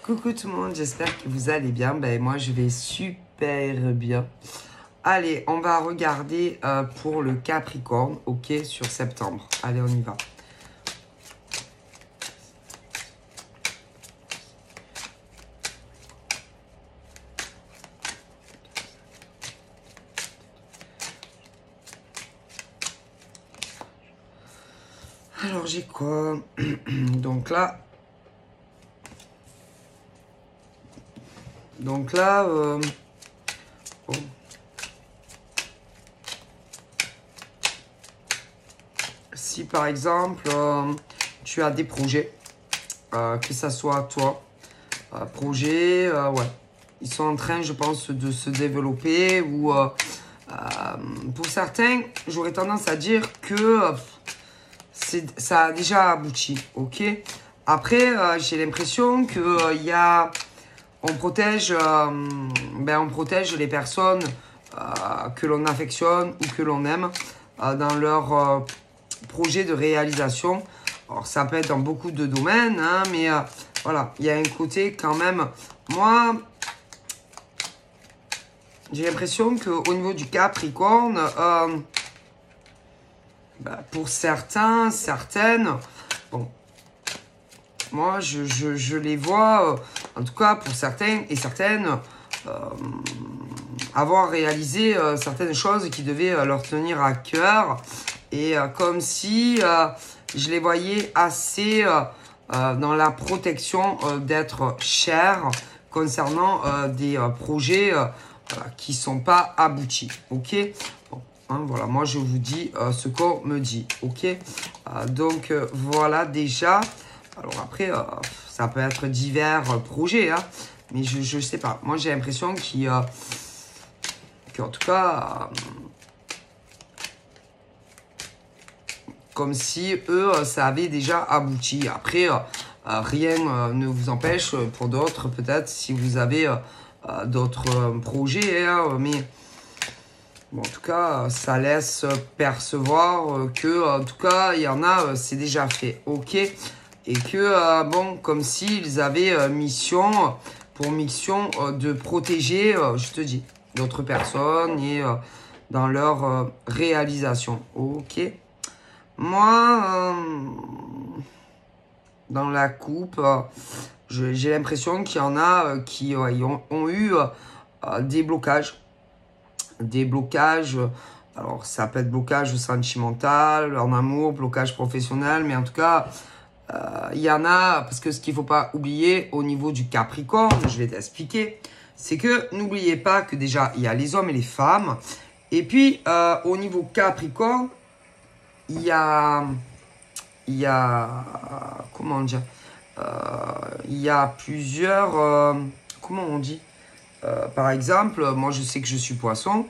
Coucou tout le monde, j'espère que vous allez bien. Ben, moi, je vais super bien. Allez, on va regarder pour le Capricorne, ok, sur septembre. Allez, on y va. Alors, j'ai quoi? Donc là, bon. Si par exemple, tu as des projets, que ça soit toi, projets, ouais, ils sont en train, je pense, de se développer ou pour certains, j'aurais tendance à dire que ça a déjà abouti, ok? Après, j'ai l'impression que on protège les personnes que l'on affectionne ou que l'on aime dans leur projet de réalisation. Alors, ça peut être dans beaucoup de domaines, hein, mais voilà, il y a un côté quand même. Moi, j'ai l'impression qu'au niveau du Capricorne, pour certains, certaines, bon, moi, je les vois, en tout cas pour certains et certaines, avoir réalisé certaines choses qui devaient leur tenir à cœur. Et comme si je les voyais assez dans la protection d'être chers concernant des projets qui ne sont pas aboutis. Ok? Bon, hein, voilà, moi je vous dis ce qu'on me dit. Ok? Donc voilà déjà. Alors après, ça peut être divers projets, hein, mais je ne sais pas. Moi j'ai l'impression qu'en tout cas... comme si eux, ça avait déjà abouti. Après, rien ne vous empêche pour d'autres, peut-être, si vous avez d'autres projets. Hein, mais bon, en tout cas, ça laisse percevoir que, en tout cas, il y en a, c'est déjà fait. Ok. Et que, bon, comme s'ils avaient pour mission de protéger, je te dis, d'autres personnes et dans leur réalisation. Ok. Moi, dans la coupe, j'ai l'impression qu'il y en a qui ont eu des blocages. Des blocages, alors ça peut être blocage sentimental, en amour, blocage professionnel, mais en tout cas, il y en a, parce que ce qu'il ne faut pas oublier au niveau du Capricorne, je vais t'expliquer, c'est que n'oubliez pas que déjà, il y a les hommes et les femmes. Et puis, au niveau Capricorne, il y a comment dire, il y a plusieurs, comment on dit, par exemple, moi je sais que je suis poisson,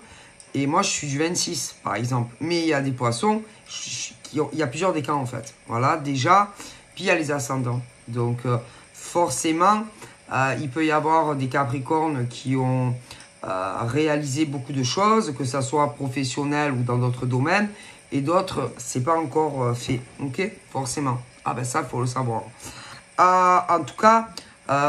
et moi je suis du 26, par exemple, mais il y a des poissons, il y a plusieurs décans en fait, voilà, déjà, puis il y a les ascendants, donc forcément, il peut y avoir des Capricornes qui ont réalisé beaucoup de choses, que ça soit professionnel ou dans d'autres domaines, et d'autres, c'est pas encore fait, ok? Forcément. Ah ben ça, il faut le savoir. En tout cas,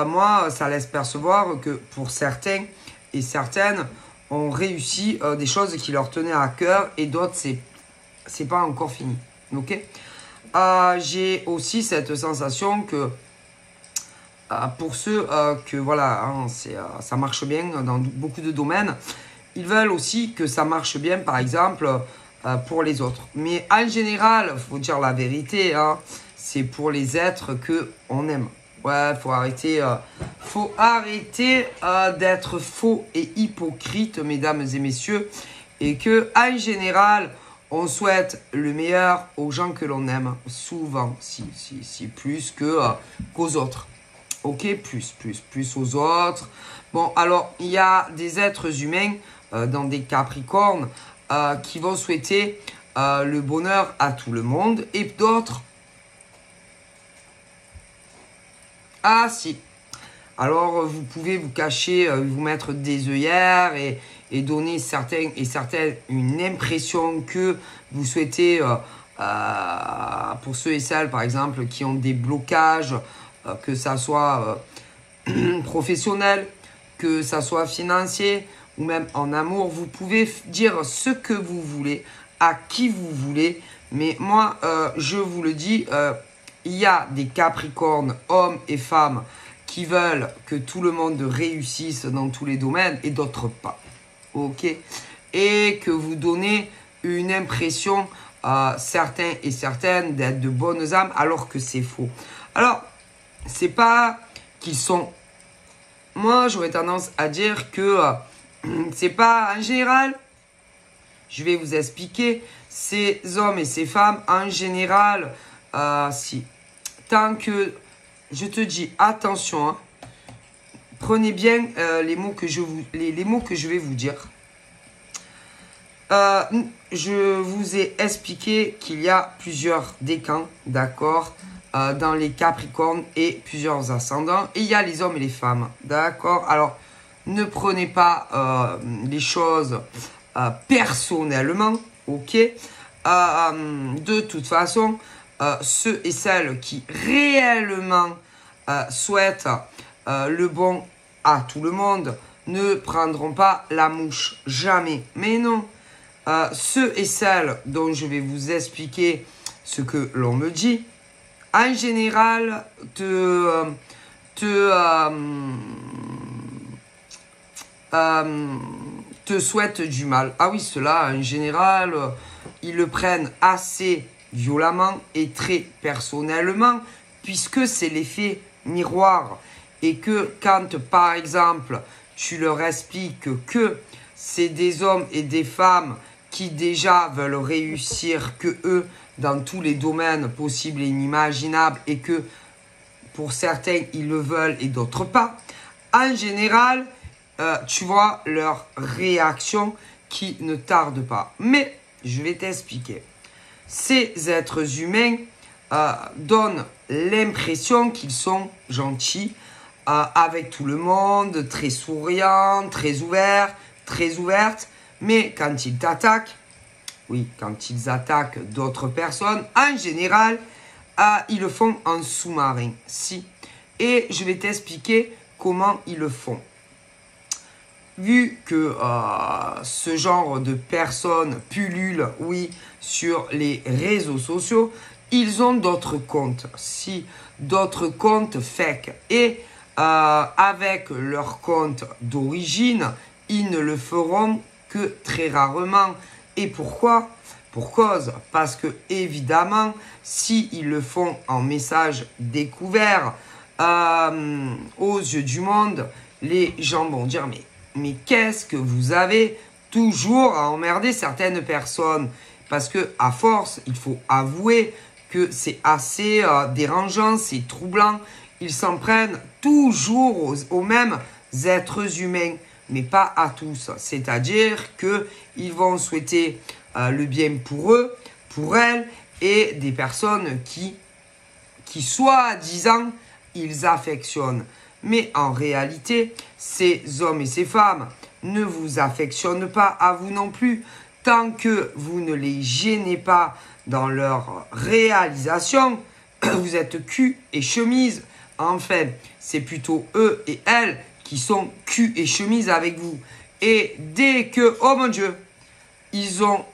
moi, ça laisse percevoir que pour certains et certaines, ont réussi des choses qui leur tenaient à cœur et d'autres, c'est pas encore fini, ok? J'ai aussi cette sensation que pour ceux que voilà, hein, ça marche bien dans beaucoup de domaines, ils veulent aussi que ça marche bien, par exemple, pour les autres. Mais en général, il faut dire la vérité, hein, c'est pour les êtres qu'on aime. Ouais, faut arrêter d'être faux et hypocrite, mesdames et messieurs, et que en général, on souhaite le meilleur aux gens que l'on aime, souvent, si plus qu'aux autres. Ok, plus aux autres. Bon, alors, il y a des êtres humains dans des Capricornes qui vont souhaiter le bonheur à tout le monde et d'autres. Ah si. Alors vous pouvez vous cacher, vous mettre des œillères et donner certaines une impression que vous souhaitez pour ceux et celles par exemple qui ont des blocages, que ça soit professionnel, que ça soit financier ou même en amour. Vous pouvez dire ce que vous voulez, à qui vous voulez. Mais moi, je vous le dis, il y a des Capricornes, hommes et femmes, qui veulent que tout le monde réussisse dans tous les domaines et d'autres pas. Ok? Et que vous donnez une impression à certains et certaines d'être de bonnes âmes alors que c'est faux. Alors, c'est pas qu'ils sont... Moi, j'aurais tendance à dire que c'est pas en général. Je vais vous expliquer. Ces hommes et ces femmes, en général, si. Tant que... Je te dis, attention, hein, prenez bien les mots que les mots que je vais vous dire. Je vous ai expliqué qu'il y a plusieurs décans, d'accord, dans les Capricornes et plusieurs ascendants. Et il y a les hommes et les femmes, d'accord. Alors, ne prenez pas les choses personnellement, ok. De toute façon, ceux et celles qui réellement souhaitent le bon à tout le monde ne prendront pas la mouche, jamais. Mais non, ceux et celles dont je vais vous expliquer ce que l'on me dit, en général, te souhaitent du mal. Ah oui, ceux-là, en général, ils le prennent assez violemment et très personnellement, puisque c'est l'effet miroir. Et que quand, par exemple, tu leur expliques que c'est des hommes et des femmes qui déjà veulent réussir que eux dans tous les domaines possibles et inimaginables et que pour certains, ils le veulent et d'autres pas, en général, tu vois leur réaction qui ne tarde pas. Mais je vais t'expliquer. Ces êtres humains donnent l'impression qu'ils sont gentils avec tout le monde, très souriants, très ouverts, très ouvertes. Mais quand ils t'attaquent, oui, quand ils attaquent d'autres personnes, en général, ils le font en sous-marin. Si. Et je vais t'expliquer comment ils le font. Vu que ce genre de personnes pullulent, oui, sur les réseaux sociaux, ils ont d'autres comptes. Si, d'autres comptes fake. Et avec leur compte d'origine, ils ne le feront que très rarement. Et pourquoi? Pour cause, parce que évidemment, s'ils le font en message découvert aux yeux du monde, les gens vont dire mais qu'est-ce que vous avez toujours à emmerder certaines personnes? Parce que à force, il faut avouer que c'est assez dérangeant, c'est troublant. Ils s'en prennent toujours aux mêmes êtres humains, mais pas à tous. C'est-à-dire qu'ils vont souhaiter le bien pour eux, pour elles, et des personnes qui soi-disant, ils affectionnent. Mais en réalité, ces hommes et ces femmes ne vous affectionnent pas à vous non plus. Tant que vous ne les gênez pas dans leur réalisation, vous êtes cul et chemise. Enfin, c'est plutôt eux et elles qui sont cul et chemise avec vous. Et dès que, oh mon Dieu, ils ont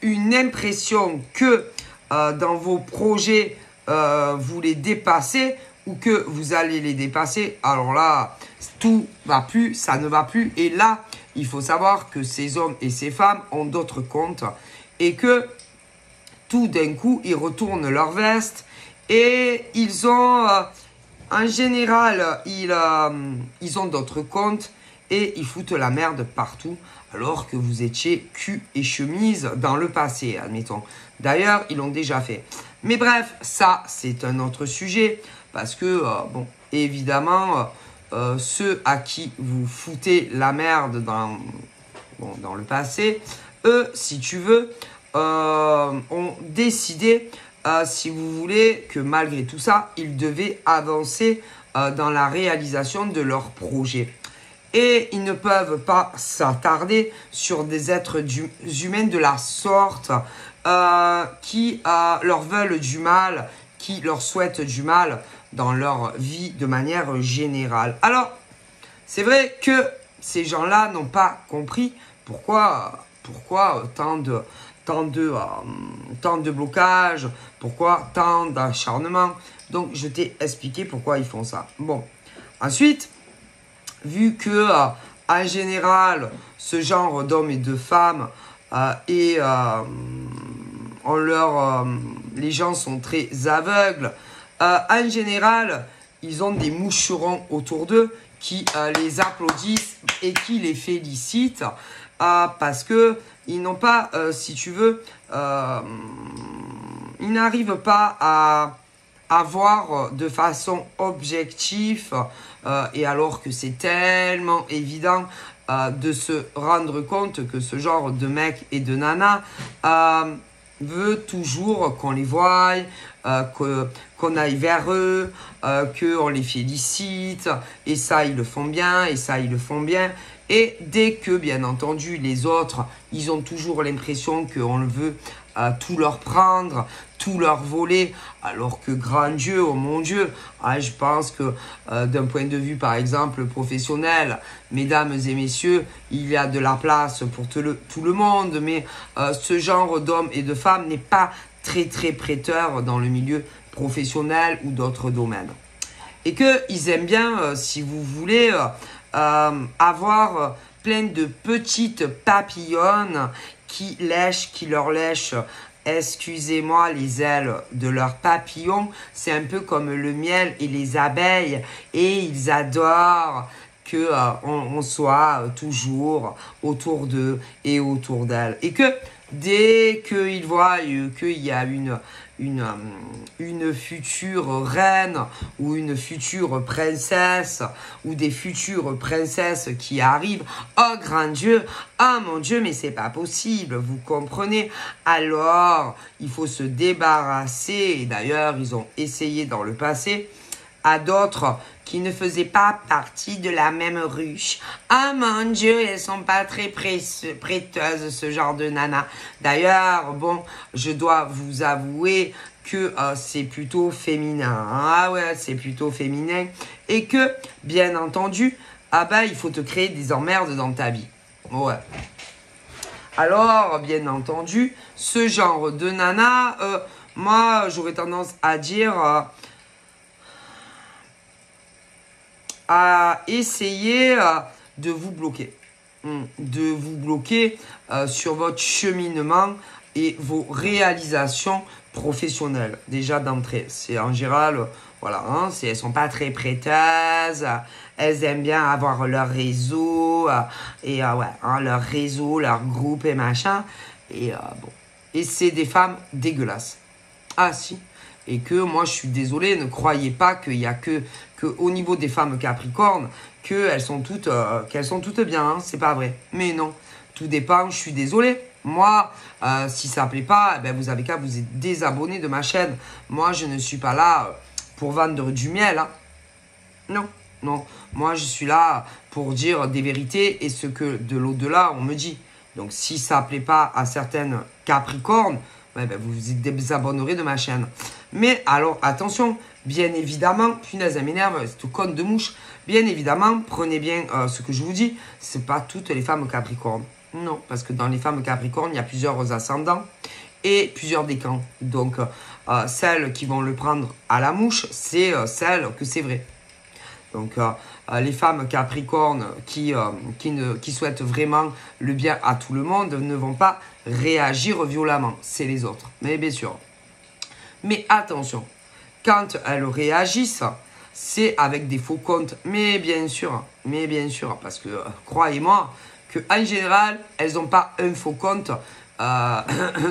une impression que dans vos projets, vous les dépassez ou que vous allez les dépasser, alors là, tout va plus, ça ne va plus. Et là, il faut savoir que ces hommes et ces femmes ont d'autres comptes et que tout d'un coup, ils retournent leur veste et ils ont, en général, ils ont d'autres comptes et ils foutent la merde partout alors que vous étiez cul et chemise dans le passé, admettons. D'ailleurs, ils l'ont déjà fait. Mais bref, ça, c'est un autre sujet parce que, bon, évidemment, ceux à qui vous foutez la merde dans le passé, eux, si tu veux, ont décidé, si vous voulez, que malgré tout ça, ils devaient avancer dans la réalisation de leur projet. Et ils ne peuvent pas s'attarder sur des êtres humains de la sorte qui leur veulent du mal, qui leur souhaitent du mal. dans leur vie de manière générale. Alors, c'est vrai que ces gens-là n'ont pas compris pourquoi tant de blocages, pourquoi tant d'acharnement. Donc, je t'ai expliqué pourquoi ils font ça. Bon, ensuite, vu que en général, ce genre d'hommes et de femmes les gens sont très aveugles. En général, ils ont des moucherons autour d'eux qui les applaudissent et qui les félicitent parce que ils n'ont pas, si tu veux, ils n'arrivent pas à voir de façon objective et alors que c'est tellement évident de se rendre compte que ce genre de mec et de nana veut toujours qu'on les voie, qu'on aille vers eux, qu'on les félicite, et ça ils le font bien, et ça ils le font bien. Et dès que, bien entendu, les autres, ils ont toujours l'impression qu'on le veut tout leur prendre, tout leur voler, alors que grand Dieu, oh mon Dieu, je pense que d'un point de vue, par exemple, professionnel, mesdames et messieurs, il y a de la place pour tout le monde, mais ce genre d'hommes et de femmes n'est pas très prêteur dans le milieu professionnel ou d'autres domaines. Et qu'ils aiment bien, si vous voulez, avoir plein de petites papillonnes qui leur lèchent, excusez-moi, les ailes de leurs papillons. C'est un peu comme le miel et les abeilles. Et ils adorent que on soit toujours autour d'eux et autour d'elles. Et que dès qu'ils voient qu'il y a une future reine ou une future princesse ou des futures princesses qui arrivent, oh grand Dieu, oh mon Dieu, mais c'est pas possible, vous comprenez? Alors, il faut se débarrasser, et d'ailleurs, ils ont essayé dans le passé, à d'autres qui ne faisaient pas partie de la même ruche. Ah mon Dieu, elles sont pas très prêteuses, ce genre de nana. D'ailleurs, bon, je dois vous avouer que c'est plutôt féminin. Ah ouais, c'est plutôt féminin. Et que, bien entendu, il faut te créer des emmerdes dans ta vie. Ouais. Alors, bien entendu, ce genre de nana, moi, j'aurais tendance à dire... à essayer de vous bloquer. De vous bloquer sur votre cheminement et vos réalisations professionnelles. Déjà d'entrée. C'est en général, voilà, elles sont pas très prêteuses. Elles aiment bien avoir leur réseau. Leur réseau, leur groupe et machin. Et bon. Et c'est des femmes dégueulasses. Ah si. Et que moi, je suis désolé, ne croyez pas qu'il y a que au niveau des femmes capricornes, qu'elles sont toutes bien, hein, c'est pas vrai. Mais non, tout dépend, je suis désolé. Moi, si ça ne plaît pas, vous avez qu'à vous désabonner de ma chaîne. Moi, je ne suis pas là pour vendre du miel. Hein. Non. Moi, je suis là pour dire des vérités et ce que de l'au-delà, on me dit. Donc, si ça ne plaît pas à certaines capricornes, vous vous désabonnerez de ma chaîne. Mais alors, attention, bien évidemment, punaise, elle m'énerve, cette conne de mouche. Bien évidemment, prenez bien ce que je vous dis, c'est pas toutes les femmes capricornes. Non, parce que dans les femmes capricornes, il y a plusieurs ascendants et plusieurs décans. Donc, celles qui vont le prendre à la mouche, c'est celles que c'est vrai. Donc, les femmes capricornes qui souhaitent vraiment le bien à tout le monde ne vont pas réagir violemment. C'est les autres, mais bien sûr. Mais attention, quand elles réagissent, c'est avec des faux comptes. Mais bien sûr, parce que croyez-moi qu'en général, elles n'ont pas un faux compte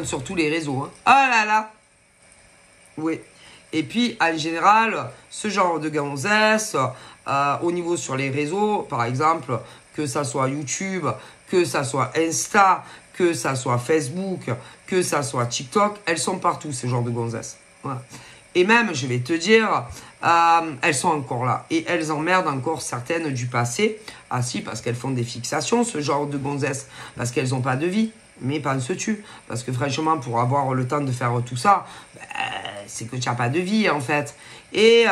sur tous les réseaux. Hein. Oh là là! Oui. Et puis, en général, ce genre de gonzesses, au niveau sur les réseaux, par exemple, que ça soit YouTube, que ça soit Insta, que ça soit Facebook, que ça soit TikTok, elles sont partout, ce genre de gonzesses. Voilà. Et même, je vais te dire, elles sont encore là. Et elles emmerdent encore certaines du passé. Ah si, parce qu'elles font des fixations, ce genre de gonzesses. Parce qu'elles n'ont pas de vie. Mais penses-tu? Parce que franchement, pour avoir le temps de faire tout ça, c'est que tu n'as pas de vie en fait. Et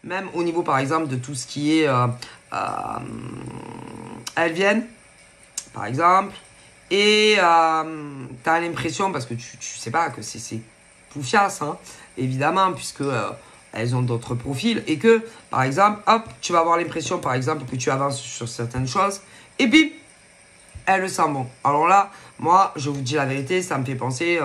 même au niveau par exemple de tout ce qui est elles viennent par exemple et tu as l'impression, parce que tu sais pas que c'est poufias, hein, évidemment, puisque elles ont d'autres profils, et que par exemple, hop, tu vas avoir l'impression par exemple que tu avances sur certaines choses, et puis elles le sentent bon. Alors là, moi, je vous dis la vérité, ça me fait penser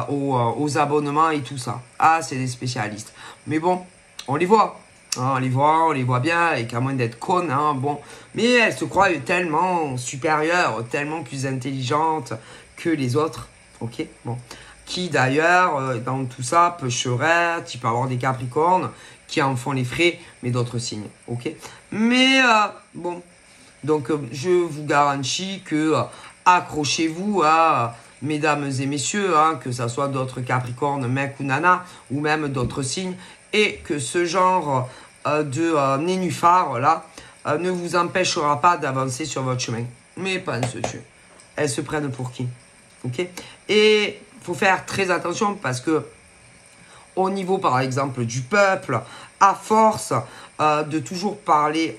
aux abonnements et tout ça. Ah, c'est des spécialistes. Mais bon, on les voit. Hein, on les voit bien, et qu'à moins d'être connes, hein, bon. Mais elles se croient tellement supérieures, tellement plus intelligentes que les autres. Ok, bon. Qui d'ailleurs, dans tout ça, peut cheraître, il peut avoir des capricornes qui en font les frais, mais d'autres signes. Ok. Mais bon. Donc, je vous garantis que accrochez-vous à mesdames et messieurs, hein, que ce soit d'autres capricornes, mecs ou nanas, ou même d'autres signes, et que ce genre de nénuphar là ne vous empêchera pas d'avancer sur votre chemin. Mais pense-tu, elles se prennent pour qui? Ok. Et il faut faire très attention parce que au niveau par exemple du peuple, à force de toujours parler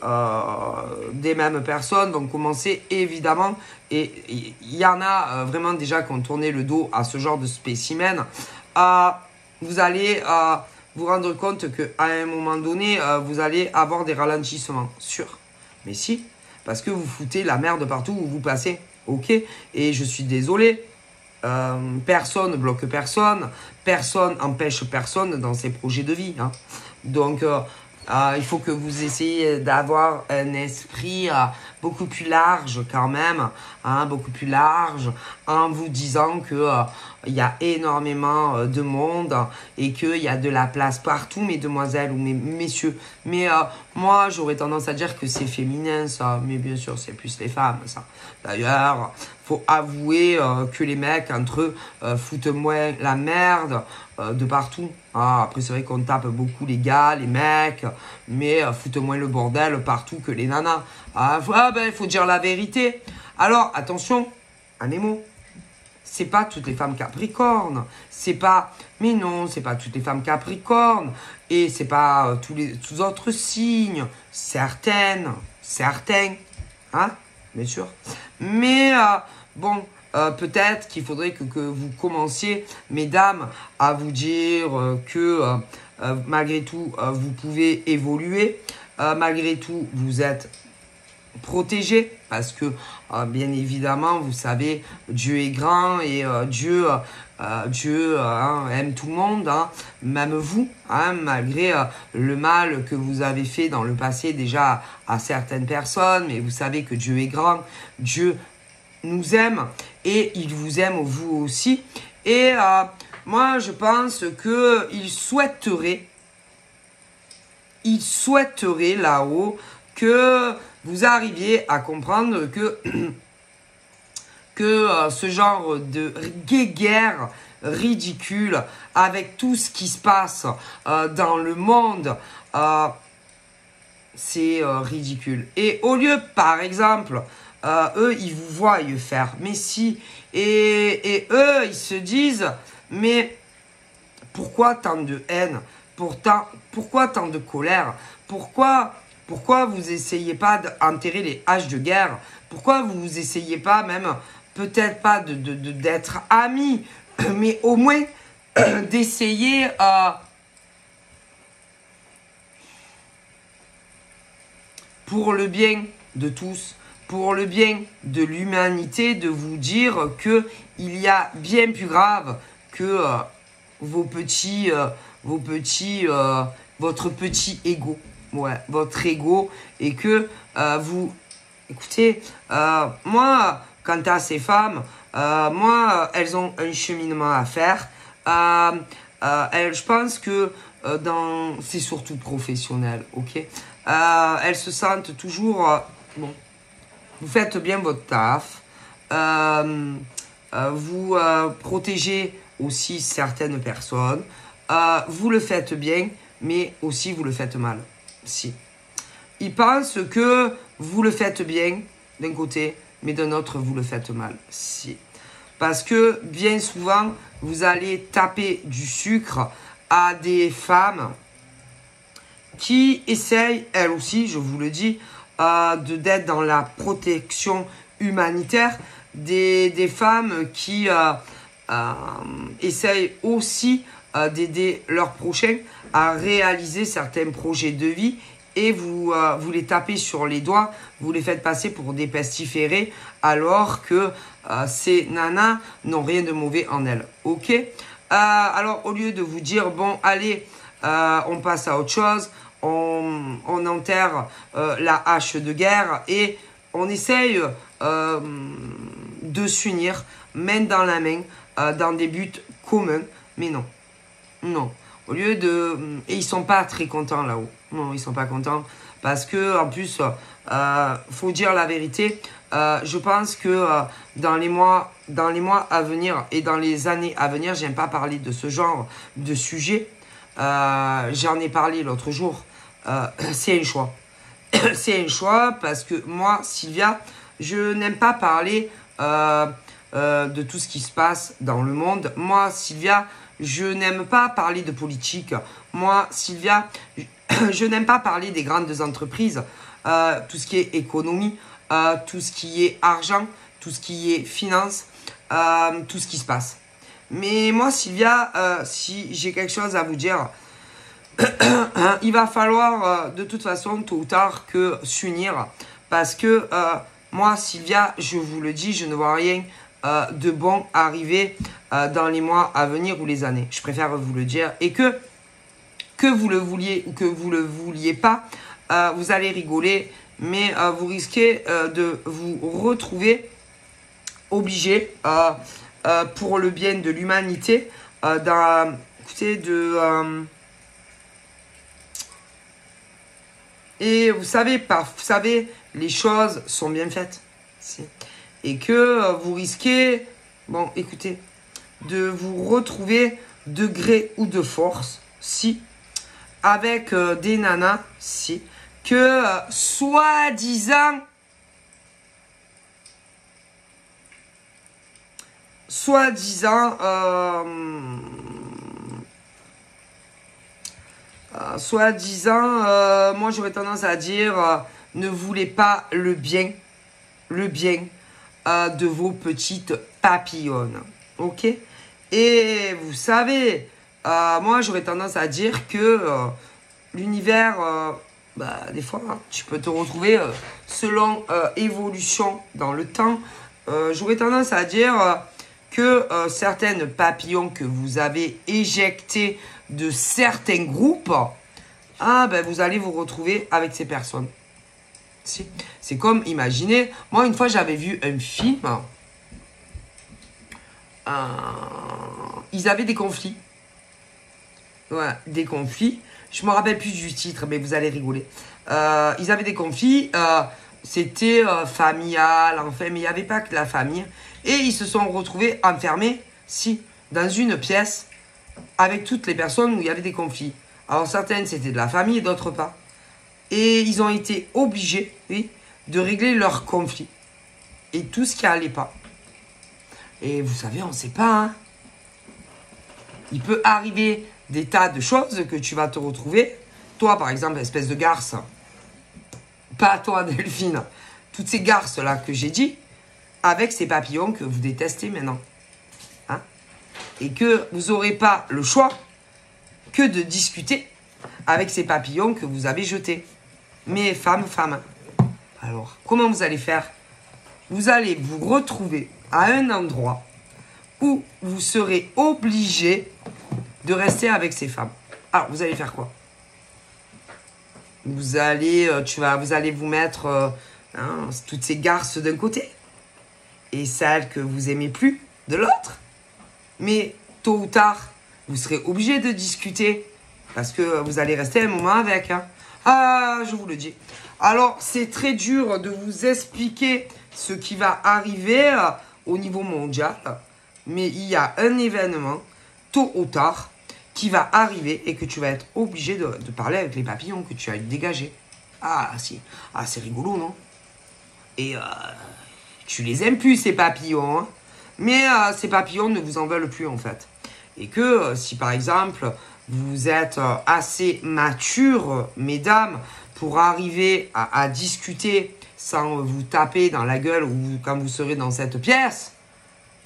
des mêmes personnes, vont commencer évidemment, et il y en a vraiment déjà qui ont tourné le dos à ce genre de spécimen, vous allez vous rendre compte qu'à un moment donné, vous allez avoir des ralentissements, sûr. Mais si, parce que vous foutez la merde partout où vous passez, ok. Et je suis désolé, personne bloque personne, personne empêche personne dans ses projets de vie, hein. Donc, il faut que vous essayiez d'avoir un esprit beaucoup plus large quand même, hein, beaucoup plus large, en vous disant que il y a énormément de monde et qu'il y a de la place partout, mesdemoiselles ou messieurs. Mais moi, j'aurais tendance à dire que c'est féminin, ça. Mais bien sûr, c'est plus les femmes, ça. D'ailleurs, faut avouer que les mecs, entre eux, foutent moins la merde de partout. Ah, après, c'est vrai qu'on tape beaucoup les gars, les mecs, mais foutent moins le bordel partout que les nanas. Ben, il faut dire la vérité. Alors, attention à mes mots. C'est pas toutes les femmes capricornes. C'est pas... Mais non, c'est pas toutes les femmes capricornes. Et c'est pas tous les autres signes. Certains. Hein, bien sûr. Mais, bon... peut-être qu'il faudrait que vous commenciez, mesdames, à vous dire que malgré tout, vous pouvez évoluer. Malgré tout, vous êtes protégés parce que, bien évidemment, vous savez, Dieu est grand et Dieu hein, aime tout le monde, hein, même vous, hein, malgré le mal que vous avez fait dans le passé déjà à certaines personnes. Mais vous savez que Dieu est grand, Dieu nous aime et il vous aime vous aussi. Et moi, je pense qu'il souhaiterait là-haut que vous arriviez à comprendre que, ce genre de guéguerre ridicule avec tout ce qui se passe dans le monde, c'est ridicule. Et au lieu, par exemple, eux, ils vous voient faire, mais si, et eux, ils se disent, mais pourquoi tant de haine? Pourquoi tant de colère? Pourquoi vous essayez pas d'enterrer les haches de guerre? Pourquoi vous essayez pas même, peut-être pas d'être amis, mais au moins d'essayer pour le bien de tous, pour le bien de l'humanité, de vous dire que il y a bien plus grave que votre petit ego, ouais, votre ego, et que vous, écoutez, moi, quant à ces femmes, moi, elles ont un cheminement à faire. Je pense que c'est surtout professionnel, ok. Elles se sentent toujours, bon, vous faites bien votre taf, vous protégez aussi certaines personnes, vous le faites bien, mais aussi vous le faites mal. Si. Ils pensent que vous le faites bien d'un côté, mais d'un autre, vous le faites mal. Si. Parce que bien souvent, vous allez taper du sucre à des femmes qui essayent, elles aussi, je vous le dis, d'être dans la protection humanitaire, des femmes qui essayent aussi d'aider leurs prochains à réaliser certains projets de vie et vous les tapez sur les doigts, vous les faites passer pour des pestiférés alors que ces nanas n'ont rien de mauvais en elles. Ok, alors au lieu de vous dire, bon allez, on passe à autre chose, on enterre la hache de guerre et on essaye de s'unir main dans la main dans des buts communs, mais non, non. Au lieu de... Et ils sont pas très contents là-haut. Non, ils sont pas contents. Parce que, en plus, faut dire la vérité. Je pense que dans les mois à venir et dans les années à venir, j'aime pas parler de ce genre de sujet. J'en ai parlé l'autre jour. C'est un choix. C'est un choix parce que moi, Sylvia, je n'aime pas parler de tout ce qui se passe dans le monde. Moi, Sylvia, je n'aime pas parler de politique. Moi, Sylvia, je n'aime pas parler des grandes entreprises. Tout ce qui est économie, tout ce qui est argent, tout ce qui est finance, tout ce qui se passe. Mais moi, Sylvia, si j'ai quelque chose à vous dire, il va falloir de toute façon, tôt ou tard, que s'unir. Parce que moi, Sylvia, je vous le dis, je ne vois rien de bon arriver dans les mois à venir ou les années. Je préfère vous le dire. Et que vous le vouliez ou que vous le vouliez pas, vous allez rigoler, mais vous risquez de vous retrouver obligé, pour le bien de l'humanité, et vous savez, les choses sont bien faites. Et que vous risquez, bon, écoutez, de vous retrouver de gré ou de force, si, avec des nanas, si, que soi-disant, moi j'aurais tendance à dire, ne voulez pas le bien de vos petites papillonnes, ok? Et vous savez, moi j'aurais tendance à dire que l'univers, des fois, tu peux te retrouver selon évolution dans le temps. J'aurais tendance à dire que certaines papillons que vous avez éjectées de certains groupes, vous allez vous retrouver avec ces personnes. C'est comme, imaginez, moi une fois j'avais vu un film, ils avaient des conflits. Ouais, des conflits. Je me rappelle plus du titre, mais vous allez rigoler. Ils avaient des conflits, c'était familial, enfin, mais il n'y avait pas que la famille. Et ils se sont retrouvés enfermés, dans une pièce, avec toutes les personnes où il y avait des conflits. Alors certaines c'était de la famille et d'autres pas. Et ils ont été obligés, de régler leurs conflits. Et tout ce qui n'allait pas. Et vous savez, on ne sait pas, hein. Il peut arriver des tas de choses que tu vas te retrouver. Toi, par exemple, espèce de garce. Pas toi, Delphine. Toutes ces garces-là que j'ai dit, avec ces papillons que vous détestez maintenant. Hein? Et que vous n'aurez pas le choix que de discuter avec ces papillons que vous avez jetés. Mais femme. Alors, comment vous allez faire? Vous allez vous retrouver à un endroit où vous serez obligé de rester avec ces femmes. Alors, vous allez faire quoi? Vous allez vous mettre toutes ces garces d'un côté et celles que vous aimez plus de l'autre. Mais tôt ou tard, vous serez obligé de discuter parce que vous allez rester un moment avec. Hein. Ah, je vous le dis. Alors, c'est très dur de vous expliquer ce qui va arriver au niveau mondial. Mais il y a un événement, tôt ou tard, qui va arriver et que tu vas être obligé de parler avec les papillons que tu as dégagés. Ah, si. Ah, c'est rigolo, non? Et tu les aimes plus, ces papillons. Hein, mais ces papillons ne vous en veulent plus, en fait. Et que si, par exemple, vous êtes assez mature, mesdames, pour arriver à discuter sans vous taper dans la gueule ou quand vous serez dans cette pièce.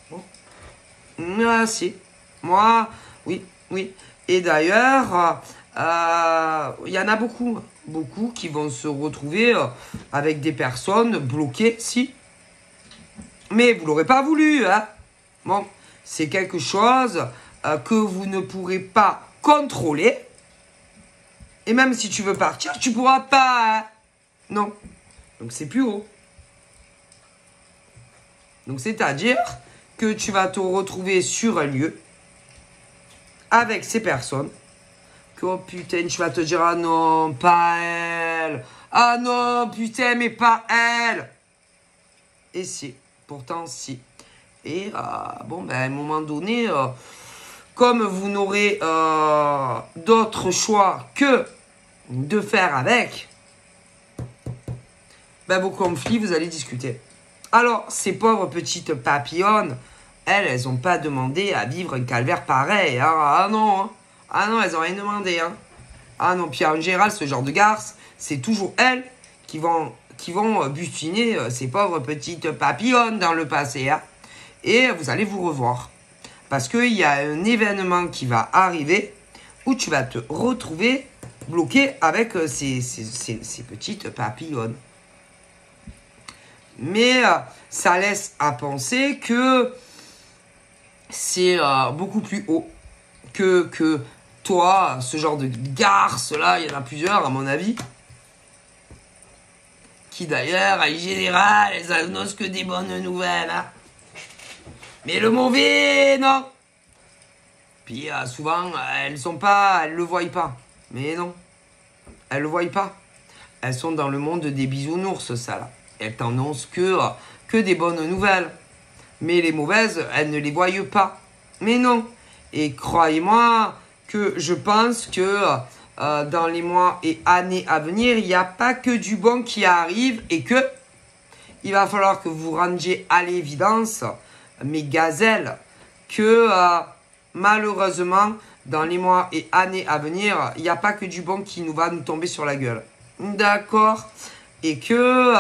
Bon. Si. Moi, oui, oui. Et d'ailleurs, il y en a beaucoup qui vont se retrouver avec des personnes bloquées, si. Mais vous l'aurez pas voulu, hein. Bon, c'est quelque chose que vous ne pourrez pas contrôler. Et même si tu veux partir, tu pourras pas, hein. Non. Donc c'est plus haut. Donc c'est-à-dire que tu vas te retrouver sur un lieu avec ces personnes. Que oh putain, tu vas te dire ah non, pas elle. Ah non, putain, mais pas elle. Et si, pourtant si. Et bon, ben à un moment donné, comme vous n'aurez d'autre choix que de faire avec, ben vos conflits, vous allez discuter. Alors, ces pauvres petites papillonnes, elles n'ont pas demandé à vivre un calvaire pareil. Hein. Ah non, hein. Ah non, elles n'ont rien demandé. Hein. Ah non, puis en général, ce genre de garces, c'est toujours elles qui vont butiner ces pauvres petites papillonnes dans le passé. Hein. Et vous allez vous revoir. Parce qu'il y a un événement qui va arriver où tu vas te retrouver bloqué avec ces petites papillonnes. Mais ça laisse à penser que c'est beaucoup plus haut que toi, ce genre de garce-là. Il y en a plusieurs, à mon avis. Qui d'ailleurs, en général, elles annoncent que des bonnes nouvelles. Hein. Mais le mauvais, non. Puis souvent, elles le voient pas. Mais non, elles le voient pas. Elles sont dans le monde des bisounours, ça là. Elles t'annoncent que des bonnes nouvelles. Mais les mauvaises, elles ne les voient pas. Mais non. Et croyez-moi que je pense que dans les mois et années à venir, il n'y a pas que du bon qui arrive et que il va falloir que vous rendiez à l'évidence, mes gazelles, que malheureusement, dans les mois et années à venir, il n'y a pas que du bon qui va nous tomber sur la gueule. D'accord? Et que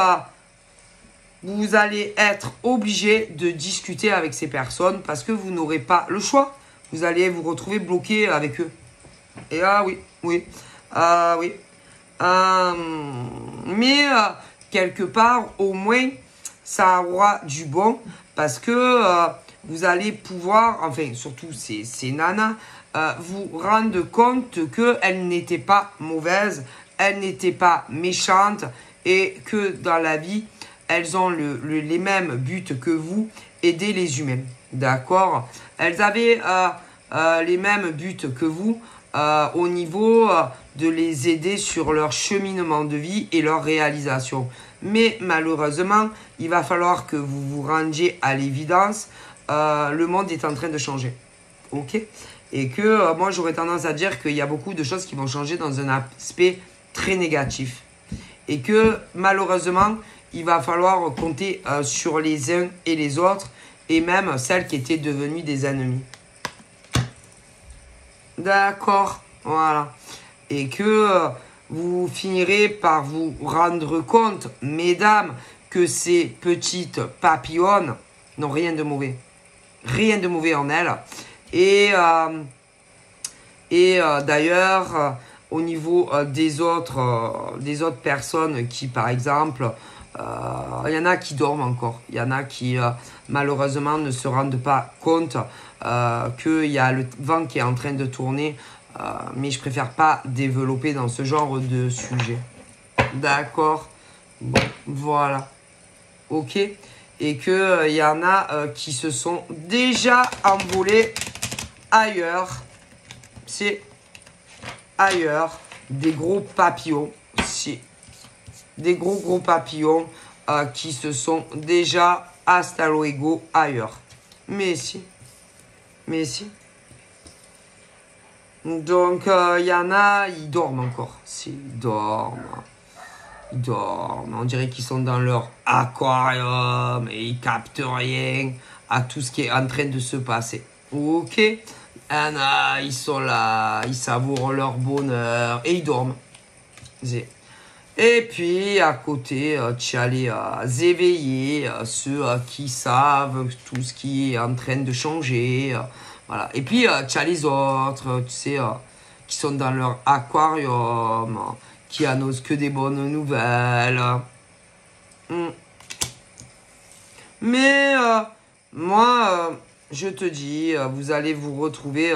vous allez être obligé de discuter avec ces personnes parce que vous n'aurez pas le choix. Vous allez vous retrouver bloqué avec eux. Et oui, oui, oui. Mais quelque part, au moins, ça aura du bon parce que vous allez pouvoir, enfin, surtout ces nanas, vous rendre compte qu'elles n'étaient pas mauvaises, elles n'étaient pas méchantes et que dans la vie, elles ont les mêmes buts que vous, aider les humains. D'accord? Elles avaient les mêmes buts que vous au niveau de les aider sur leur cheminement de vie et leur réalisation. Mais malheureusement, il va falloir que vous vous rendiez à l'évidence. Le monde est en train de changer. Ok? Et que moi, j'aurais tendance à dire qu'il y a beaucoup de choses qui vont changer dans un aspect très négatif. Et que malheureusement, il va falloir compter sur les uns et les autres, et même celles qui étaient devenues des ennemis. D'accord, voilà. Et que vous finirez par vous rendre compte, mesdames, que ces petites papillonnes n'ont rien de mauvais. Rien de mauvais en elles. Et d'ailleurs, au niveau des autres personnes qui, par exemple, il y en a qui dorment encore. Il y en a qui, malheureusement, ne se rendent pas compte qu'il y a le vent qui est en train de tourner. Mais je préfère pas développer dans ce genre de sujet. D'accord? Bon, voilà. Ok? Et qu'il y en a qui se sont déjà envolés ailleurs. C'est ailleurs. Des gros papillons. C'est des gros papillons qui se sont déjà hasta luego ailleurs. Mais si. Mais si. Donc, il y en a, ils dorment encore. Ils dorment. Ils dorment. On dirait qu'ils sont dans leur aquarium et ils captent rien à tout ce qui est en train de se passer. Ok? Ils sont là, ils savourent leur bonheur et ils dorment. Et puis à côté, tu as les éveillés, ceux qui savent tout ce qui est en train de changer. Voilà. Et puis tu as les autres, tu sais, qui sont dans leur aquarium, qui annoncent que des bonnes nouvelles. Mais moi, je te dis, vous allez vous retrouver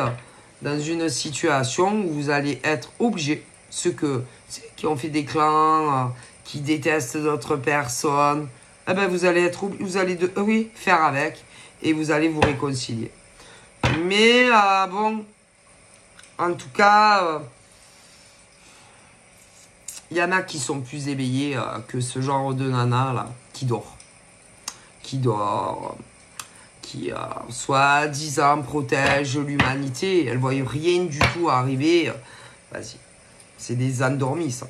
dans une situation où vous allez être obligé, ceux qui ont fait des clans, qui détestent d'autres personnes, eh ben vous allez oui, faire avec et vous allez vous réconcilier. Mais bon, en tout cas, il y en a qui sont plus éveillés que ce genre de nana là, qui dort, qui soi-disant protège l'humanité. Elles ne voient rien du tout arriver. Vas-y, c'est des endormis ça.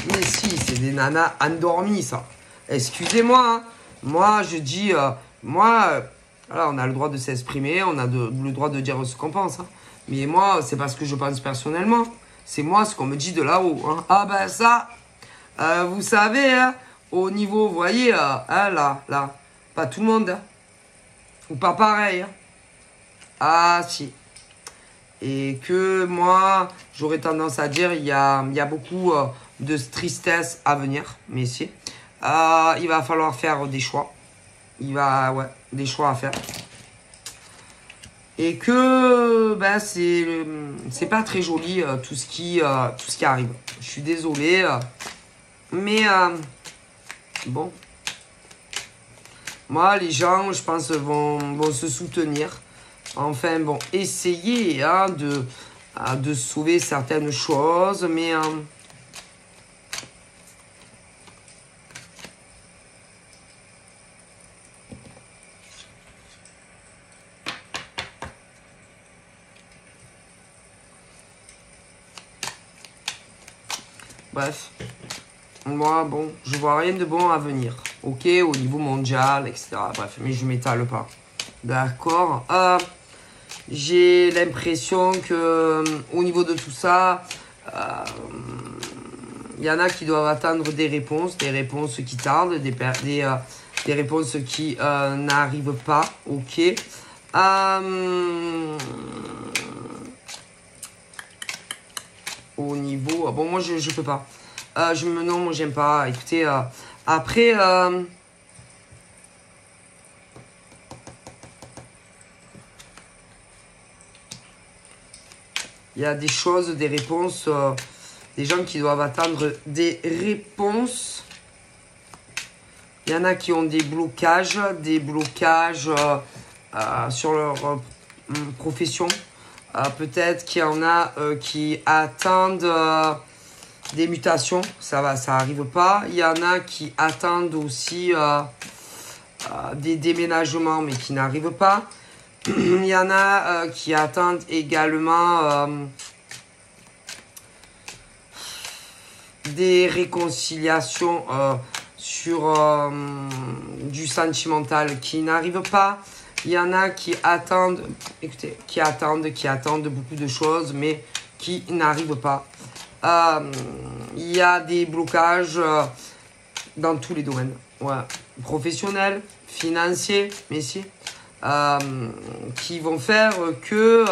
Mais si, c'est des nanas endormies ça. Excusez-moi, hein. Moi je dis, voilà, on a le droit de s'exprimer, on a le droit de dire ce qu'on pense. Hein. Mais moi, c'est parce que je pense personnellement. C'est moi ce qu'on me dit de là-haut. Hein. Ah ben ça, vous savez, hein, au niveau, vous voyez, hein, là, pas tout le monde. Hein. Ou pas pareil. Hein. Ah si. Et que moi, j'aurais tendance à dire, il y a beaucoup de tristesse à venir. Mais si. Il va falloir faire des choix. Des choix à faire. Et que ben, c'est pas très joli tout ce qui arrive. Je suis désolé. Mais bon. Moi, les gens, je pense, vont se soutenir. Enfin, bon, essayer hein, de sauver certaines choses. Mais bref, moi, bon, je vois rien de bon à venir. Ok, au niveau mondial, etc. Bref, mais je m'étale pas. D'accord. J'ai l'impression que au niveau de tout ça, il y en a qui doivent attendre des réponses qui tardent, des réponses qui n'arrivent pas. Ok. Au niveau... bon, moi, je peux pas. Non, moi, j'aime pas. Écoutez, après... il y a des choses, des réponses, des gens qui doivent attendre des réponses. Il y en a qui ont des blocages sur leur profession. Peut-être qu'il y en a qui attendent des mutations, ça arrive pas. Il y en a qui attendent aussi des déménagements, mais qui n'arrivent pas. Il y en a qui attendent également des réconciliations sur du sentimental qui n'arrivent pas. Il y en a qui attendent, écoutez, qui attendent beaucoup de choses, mais qui n'arrivent pas. Il y a des blocages dans tous les domaines. Ouais. Professionnels, financiers, mais si. Qui vont faire que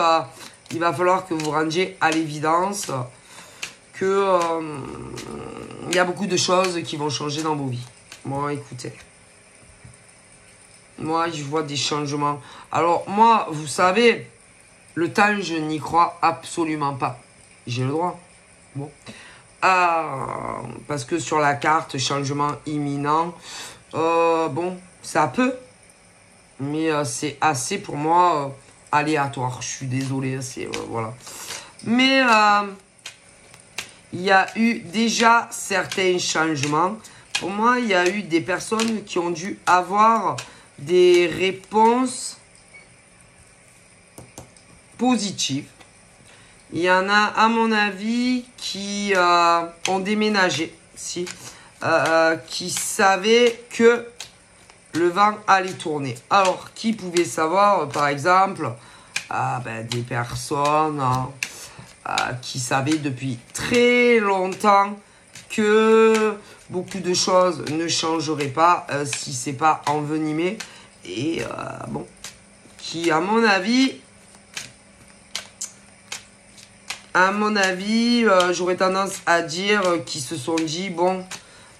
il va falloir que vous rendiez à l'évidence que il y a beaucoup de choses qui vont changer dans vos vies. Moi, écoutez. Moi, je vois des changements. Alors, moi, vous savez, le temps, je n'y crois absolument pas. J'ai le droit. Bon. Parce que sur la carte, changement imminent, bon, ça peut. Mais c'est assez pour moi aléatoire. Je suis désolé. Voilà. Mais il y a eu déjà certains changements. Pour moi, il y a eu des personnes qui ont dû avoir des réponses positives. Il y en a, à mon avis, qui ont déménagé. Qui savaient que le vent allait tourner. Alors, qui pouvait savoir, par exemple, des personnes qui savaient depuis très longtemps que beaucoup de choses ne changeraient pas si c'est pas envenimé. Et bon, qui à mon avis, j'aurais tendance à dire qu'ils se sont dit, bon,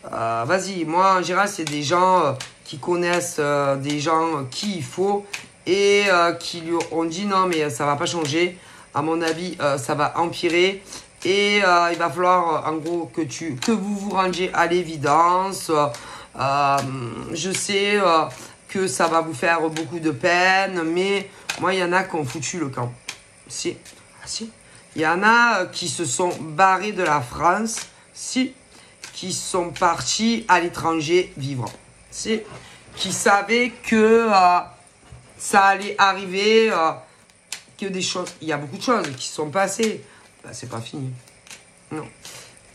vas-y, moi en général c'est des gens qui connaissent des gens qui il faut et qui lui ont dit non mais ça va pas changer, à mon avis ça va empirer et il va falloir en gros que vous vous rendiez à l'évidence. Je sais que ça va vous faire beaucoup de peine, mais moi il y en a qui ont foutu le camp. Si, si. Il y en a qui se sont barrés de la France, si, qui sont partis à l'étranger vivre, si, qui savaient que ça allait arriver, que des choses, il y a beaucoup de choses qui sont passées, c'est pas fini, non.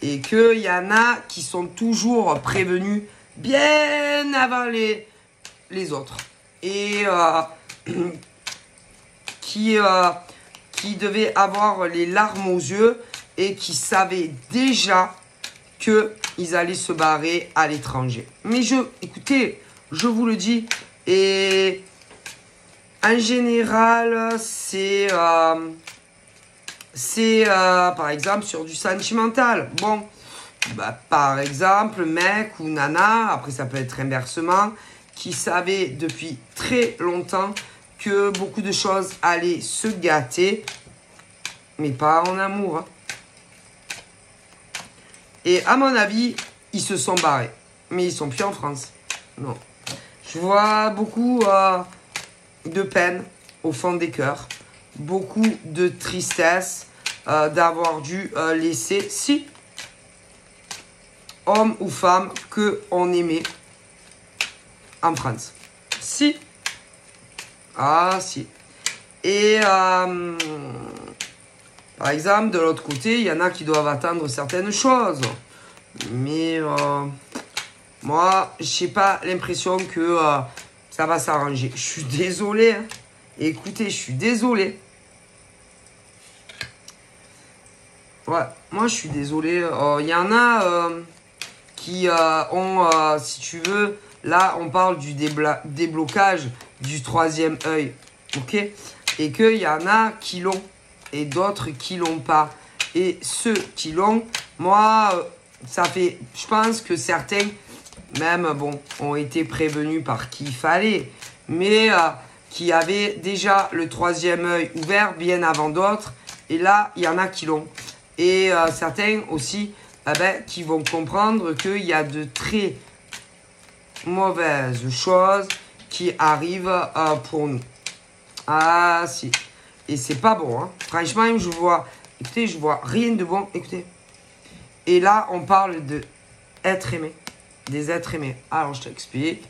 Et qu'il y en a qui sont toujours prévenus bien avant les autres. Et qui devaient avoir les larmes aux yeux et qui savaient déjà qu'ils allaient se barrer à l'étranger. Mais écoutez, je vous le dis, et en général, c'est par exemple sur du sentimental. Bon, par exemple, mec ou nana, après ça peut être inversement, qui savait depuis très longtemps que beaucoup de choses allaient se gâter, mais pas en amour. Et à mon avis, ils se sont barrés. Mais ils sont plus en France. Non. Je vois beaucoup de peine au fond des cœurs. Beaucoup de tristesse d'avoir dû laisser, si, homme ou femme, qu'on aimait en France. Si. Ah, si. Et par exemple, de l'autre côté, il y en a qui doivent attendre certaines choses. Mais moi, je n'ai pas l'impression que ça va s'arranger. Je suis désolé. Hein. Écoutez, je suis désolé. Ouais, moi, je suis désolé. Il y en a qui ont, si tu veux, là, on parle du déblocage du troisième œil. Ok? Et qu'il y en a qui l'ont. Et d'autres qui l'ont pas. Et ceux qui l'ont, moi, ça fait, je pense que certains, même, bon, ont été prévenus par qui il fallait, mais qui avaient déjà le troisième œil ouvert bien avant d'autres. Et là, il y en a qui l'ont. Et certains aussi, qui vont comprendre qu'il y a de très mauvaises choses qui arrivent pour nous. Ah, si. Et c'est pas bon, hein. Franchement, écoutez, je vois rien de bon, écoutez. Et là, on parle de être aimé, des êtres aimés. Alors, je t'explique.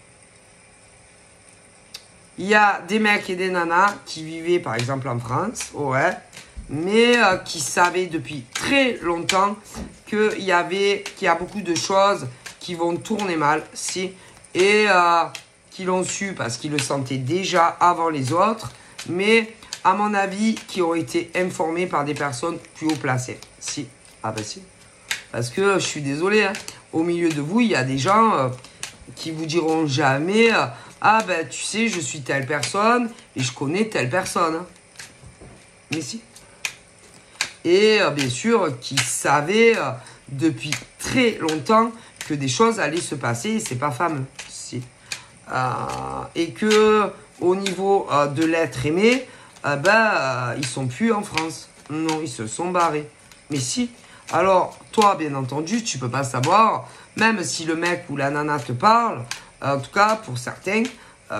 Il y a des mecs et des nanas qui vivaient, par exemple, en France, ouais, mais qui savaient depuis très longtemps qu'il y a beaucoup de choses qui vont tourner mal, si, et qui l'ont su parce qu'ils le sentaient déjà avant les autres, mais à mon avis, qui ont été informés par des personnes plus haut placées. Si. Ah ben si. Parce que je suis désolé, hein, au milieu de vous, il y a des gens qui vous diront jamais ah ben tu sais, je suis telle personne et je connais telle personne. Hein. Mais si. Et bien sûr, qui savaient depuis très longtemps que des choses allaient se passer et c'est pas fameux. Si. Et que au niveau de l'être aimé, ils sont plus en France. Non, ils se sont barrés. Mais si. Alors, toi, bien entendu, tu peux pas savoir, même si le mec ou la nana te parle, en tout cas, pour certains,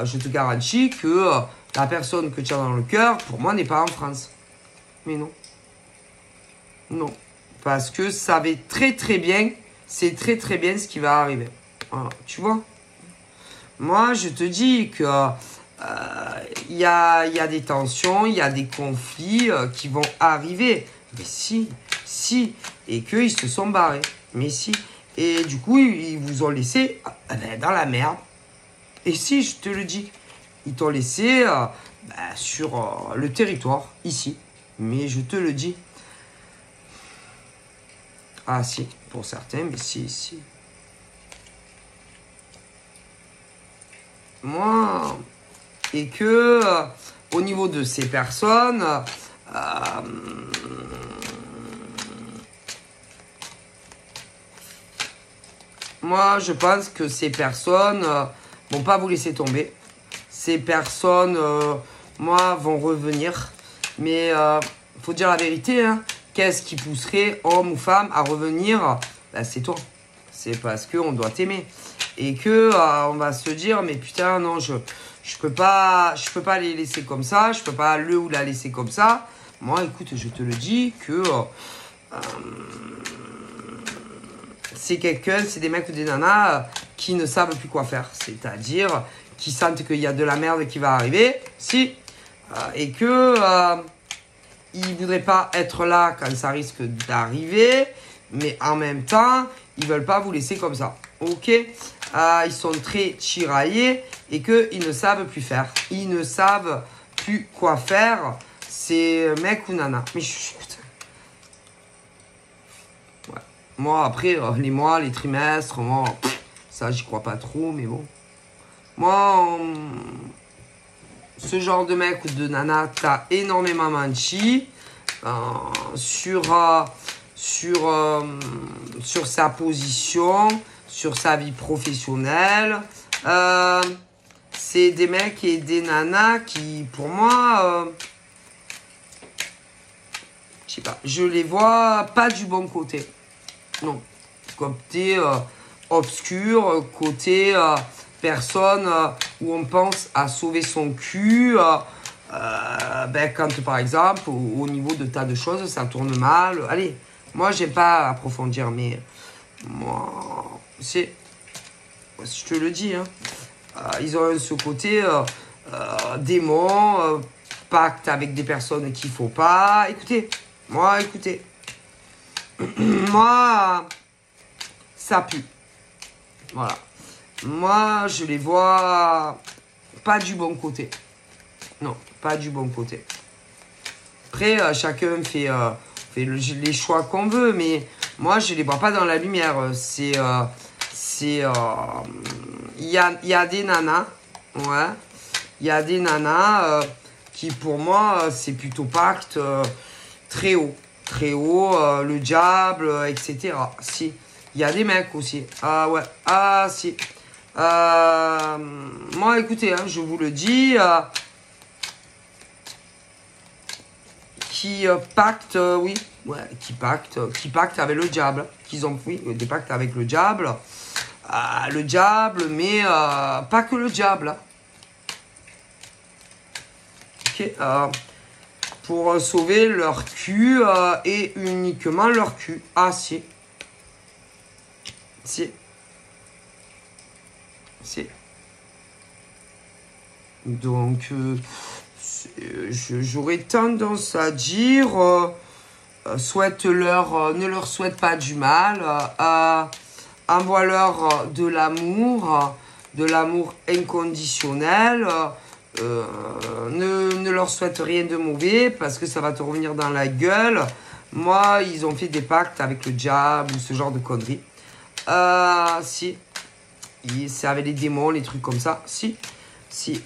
je te garantis que la personne que tu as dans le cœur, pour moi, n'est pas en France. Mais non. Non. Parce que ça va très très bien, c'est très très bien ce qui va arriver. Voilà, tu vois. Moi, je te dis que il y a des tensions, il y a des conflits qui vont arriver. Mais si, et qu'ils se sont barrés. Mais si. Et du coup, ils vous ont laissé dans la merde. Et si, je te le dis, ils t'ont laissé sur le territoire, ici. Mais je te le dis. Ah si, pour certains, mais si. Moi, et que au niveau de ces personnes, moi je pense que ces personnes vont pas vous laisser tomber. Ces personnes, moi, vont revenir. Mais faut dire la vérité, hein. Qu'est-ce qui pousserait homme ou femme à revenir? C'est toi. C'est parce qu'on doit t'aimer. Et que on va se dire, mais putain, non, je peux pas les laisser comme ça. Je peux pas le ou la laisser comme ça. Moi, écoute, je te le dis que c'est quelqu'un, c'est des mecs ou des nanas qui ne savent plus quoi faire. C'est-à-dire qui sentent qu'il y a de la merde qui va arriver, et que ils voudraient pas être là quand ça risque d'arriver, mais en même temps, ils veulent pas vous laisser comme ça. Ok, ils sont très tiraillés et qu'ils ne savent plus faire. Ils ne savent plus quoi faire. C'est mec ou nana. Mais putain. Ouais. Moi, après, les mois, les trimestres, moi, ça, j'y crois pas trop, mais bon. Moi, ce genre de mec ou de nana, t'as énormément menti sur sa position, sur sa vie professionnelle. C'est des mecs et des nanas qui, pour moi, je sais pas, je les vois pas du bon côté. Non, côté obscur, côté personne où on pense à sauver son cul. Quand par exemple au niveau de tas de choses ça tourne mal, allez, moi j'aime pas approfondir, mais moi je te le dis, hein, ils ont ce côté démon, pacte avec des personnes qu'il faut pas. Écoutez, moi ça pue, voilà, moi je les vois pas du bon côté. Non, pas du bon côté. Après, chacun fait les choix qu'on veut, mais moi, je les vois pas dans la lumière. Il y a des nanas, ouais. Il y a des nanas qui, pour moi, c'est plutôt pacte très haut. Très haut, le diable, etc. Si. Il y a des mecs aussi. Ah ouais, ah si. Moi, écoutez, hein, je vous le dis... qui pactent, oui, ouais, qui pactent avec le diable, qu'ils ont, oui, des pactes avec le diable, mais pas que le diable. Ok, pour sauver leur cul et uniquement leur cul. Ah si, si. Donc j'aurais tendance à dire ne leur souhaite pas du mal, envoie-leur de l'amour inconditionnel, ne leur souhaite rien de mauvais parce que ça va te revenir dans la gueule. Moi, ils ont fait des pactes avec le diable ou ce genre de conneries. Si, c'est avec les démons, les trucs comme ça, si.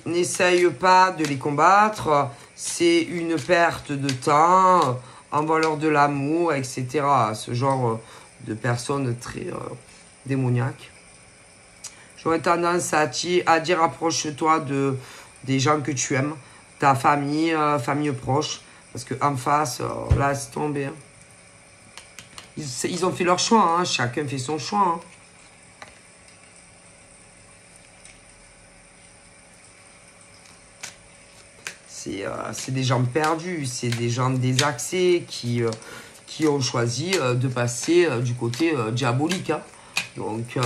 N'essaye pas de les combattre, c'est une perte de temps, envoie-leur de l'amour, etc. Ce genre de personnes très démoniaques. J'aurais tendance à dire approche-toi des gens que tu aimes, ta famille, famille proche, parce qu'en face, là, c'est tombé. Hein. Ils ont fait leur choix, hein. Chacun fait son choix. Hein. C'est des gens perdus, c'est des gens désaxés qui ont choisi de passer du côté diabolique. Hein. Donc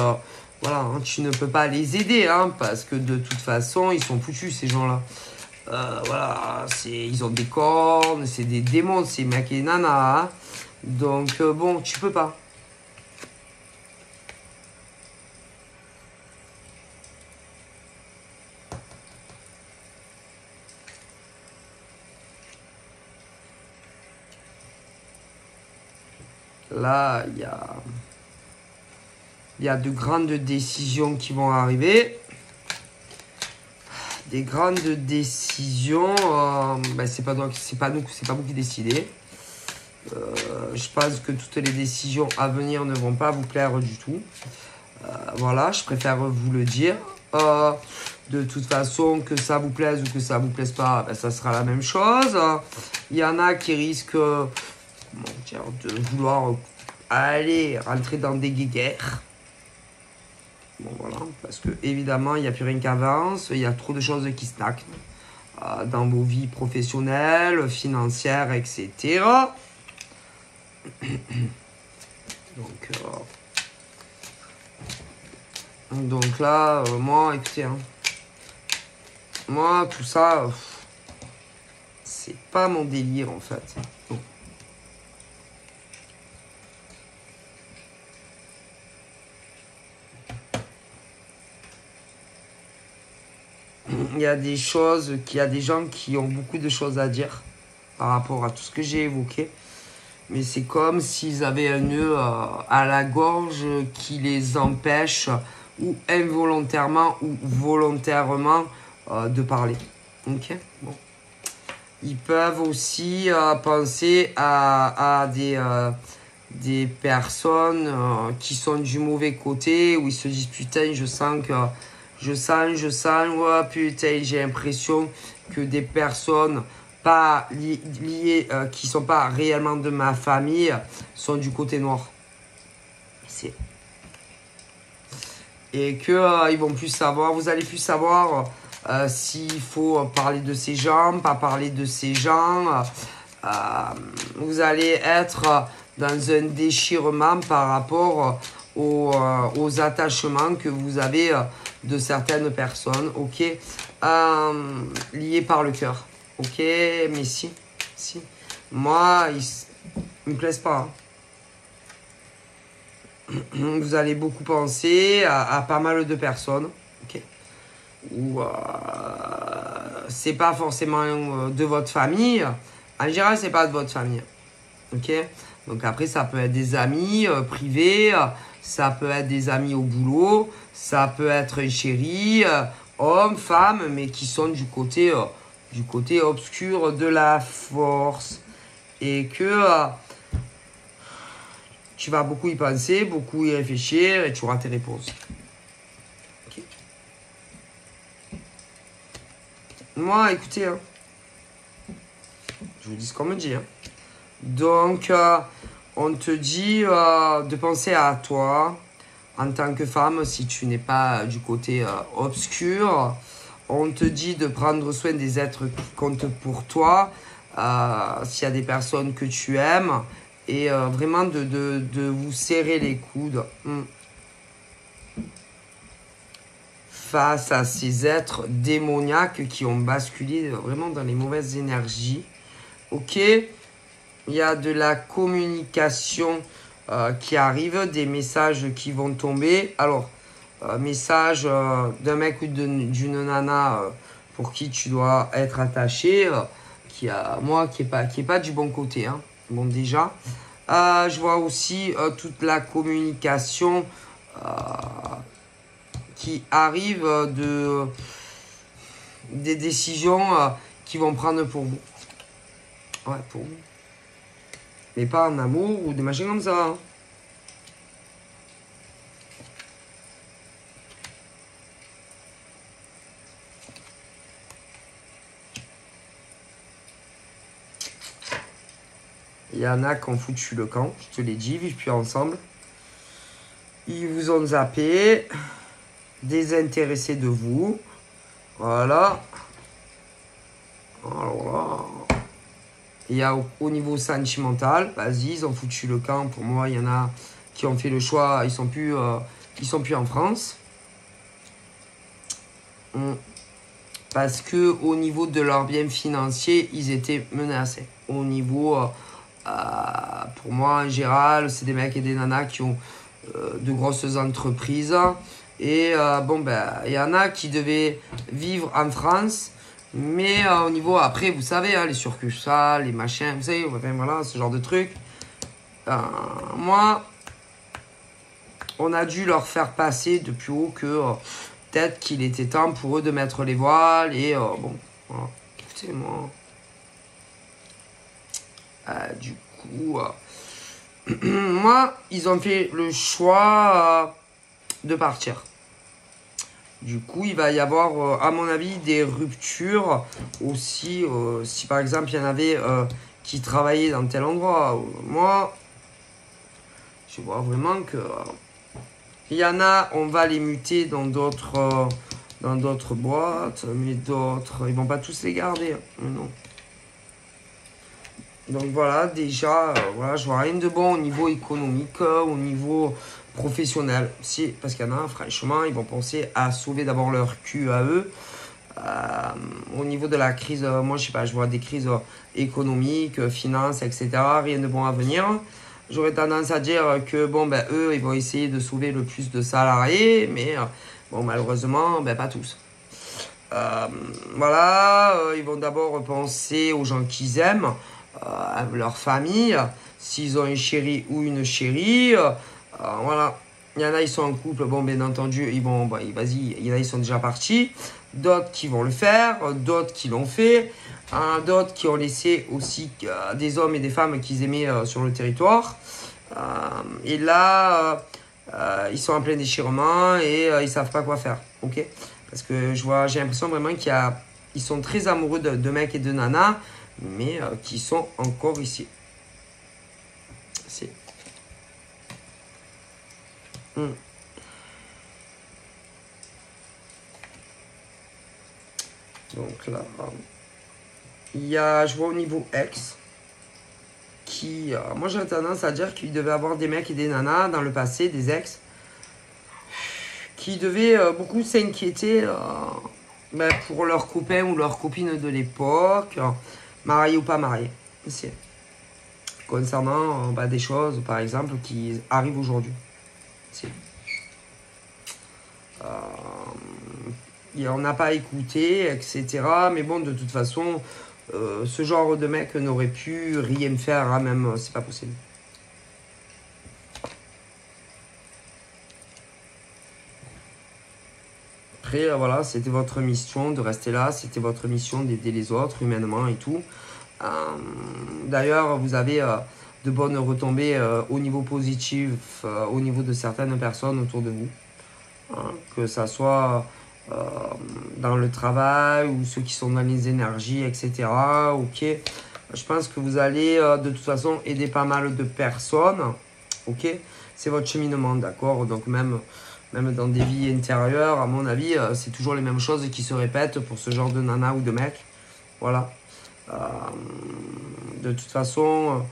voilà, hein, tu ne peux pas les aider hein, parce que de toute façon, ils sont foutus ces gens-là. Voilà, ils ont des cornes, c'est des démons, ces mecs et nanas. Hein. Donc bon, tu peux pas. Là, il y a de grandes décisions qui vont arriver. Des grandes décisions, c'est pas nous, c'est pas vous qui décidez. Je pense que toutes les décisions à venir ne vont pas vous plaire du tout. Voilà, je préfère vous le dire. De toute façon, que ça vous plaise ou que ça vous plaise pas, ça sera la même chose. Il y en a qui risquent de vouloir aller rentrer dans des guéguerres. Bon, voilà, parce que évidemment, il n'y a plus rien qui avance, il y a trop de choses qui stagnent dans vos vies professionnelles, financières, etc. Donc là, moi, écoutez, hein, moi, tout ça, c'est pas mon délire, en fait. Donc, il y a des choses, il y a des gens qui ont beaucoup de choses à dire par rapport à tout ce que j'ai évoqué. Mais c'est comme s'ils avaient un nœud à la gorge qui les empêche, ou involontairement ou volontairement, de parler. Ok, bon. Ils peuvent aussi penser à des personnes qui sont du mauvais côté, où ils se disent putain, je sens, ouais, putain, j'ai l'impression que des personnes pas liées, qui sont pas réellement de ma famille, sont du côté noir. Et que ils vont plus savoir, vous allez plus savoir s'il faut parler de ces gens, pas parler de ces gens. Vous allez être dans un déchirement par rapport aux attachements que vous avez de certaines personnes, ok, liées par le cœur, ok, mais si, moi, ils me plaisent pas, hein. Vous allez beaucoup penser à pas mal de personnes, ok, ou c'est pas forcément de votre famille. En général, c'est pas de votre famille, ok. Donc après, ça peut être des amis privés, ça peut être des amis au boulot, ça peut être un chéri, homme, femme, mais qui sont du côté obscur de la force, et que tu vas beaucoup y penser, beaucoup y réfléchir, et tu auras tes réponses. Okay. Moi, écoutez, hein, je vous dis ce qu'on me dit. Hein. Donc, on te dit de penser à toi en tant que femme, si tu n'es pas du côté obscur. On te dit de prendre soin des êtres qui comptent pour toi, s'il y a des personnes que tu aimes. Et vraiment de vous serrer les coudes face à ces êtres démoniaques qui ont basculé vraiment dans les mauvaises énergies. Ok, il y a de la communication qui arrive, des messages qui vont tomber. Alors, message d'un mec ou d'une nana pour qui tu dois être attaché, qui est pas du bon côté, hein. Bon, déjà, je vois aussi toute la communication qui arrive des décisions qui vont prendre pour vous. Ouais, pour vous. Mais pas en amour ou des machins comme ça. Hein. Il y en a qui ont foutu le camp, je te l'ai dit, vivent plus ensemble. Ils vous ont zappé, désintéressés de vous. Voilà. Alors là. Il y a au niveau sentimental, vas-y, ils ont foutu le camp. Pour moi, il y en a qui ont fait le choix, ils sont plus en France. Parce que au niveau de leurs biens financiers, ils étaient menacés. Au niveau... pour moi, en général, c'est des mecs et des nanas qui ont de grosses entreprises. Et il y en a qui devaient vivre en France. Mais au niveau, après, vous savez, hein, les succursales, les machins, vous savez, enfin, voilà, ce genre de trucs. moi, on a dû leur faire passer de plus haut que peut-être qu'il était temps pour eux de mettre les voiles. Et bon, voilà. Écoutez, moi... du coup, moi, ils ont fait le choix de partir. Du coup, il va y avoir, à mon avis, des ruptures aussi. Si par exemple, il y en avait qui travaillaient dans tel endroit. Moi, je vois vraiment que... il y en a, on va les muter dans d'autres boîtes. Mais d'autres, ils vont pas tous les garder. Non. Donc voilà, déjà, voilà, je vois rien de bon au niveau économique, au niveau professionnel. Si, parce qu'il y en a, franchement, ils vont penser à sauver d'abord leur cul à eux. Au niveau de la crise, moi je sais pas, je vois des crises économiques, finances, etc. Rien de bon à venir. J'aurais tendance à dire que bon, ben, eux, ils vont essayer de sauver le plus de salariés, mais bon, malheureusement, ben, pas tous. Voilà, ils vont d'abord penser aux gens qu'ils aiment, à leur famille, s'ils ont une chérie ou une chérie. Voilà. Il y en a, ils sont en couple, bon, bien entendu, ils vont, bah, vas-y, il y en a, ils sont déjà partis. D'autres qui vont le faire, d'autres qui l'ont fait, d'autres qui ont laissé aussi des hommes et des femmes qu'ils aimaient sur le territoire. Et là, ils sont en plein déchirement et ils savent pas quoi faire. Ok? Parce que j'ai l'impression vraiment ils sont très amoureux de mecs et de nanas, mais qui sont encore ici. C'est. Donc là, je vois au niveau ex, moi j'aurais tendance à dire qu'il devait avoir des mecs et des nanas dans le passé, des ex, qui devaient beaucoup s'inquiéter pour leurs copains ou leurs copines de l'époque, mariés ou pas mariés. C'est concernant des choses, par exemple, qui arrivent aujourd'hui. On n'a pas écouté, etc. Mais bon, de toute façon, ce genre de mec n'aurait pu rien me faire, hein, même, c'est pas possible. Après, voilà, c'était votre mission de rester là, c'était votre mission d'aider les autres humainement et tout. D'ailleurs, vous avez de bonnes retombées au niveau positif, au niveau de certaines personnes autour de vous. Hein, que ça soit dans le travail ou ceux qui sont dans les énergies, etc. Ok, je pense que vous allez de toute façon aider pas mal de personnes. Ok, c'est votre cheminement, d'accord. Donc même dans des vies intérieures, à mon avis, c'est toujours les mêmes choses qui se répètent pour ce genre de nana ou de mec. Voilà. De toute façon,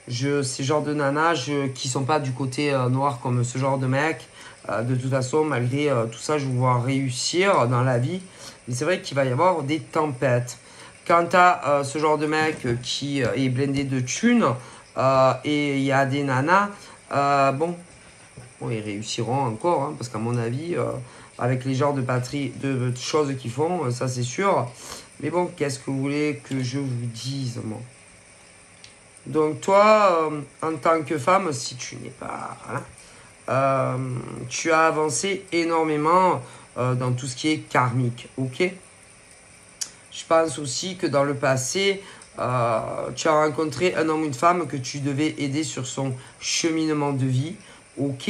ces genres de nanas qui sont pas du côté noir comme ce genre de mec, de toute façon, malgré tout ça, je vous vois réussir dans la vie. Mais c'est vrai qu'il va y avoir des tempêtes. Quant à ce genre de mec qui est blindé de thunes et il y a des nanas, bon, ils réussiront encore, hein, parce qu'à mon avis, avec les genres de choses qu'ils font, ça c'est sûr. Mais bon, qu'est-ce que vous voulez que je vous dise, moi? Donc toi, en tant que femme, si tu n'es pas... Hein, tu as avancé énormément dans tout ce qui est karmique, ok? Je pense aussi que dans le passé, tu as rencontré un homme ou une femme que tu devais aider sur son cheminement de vie, ok?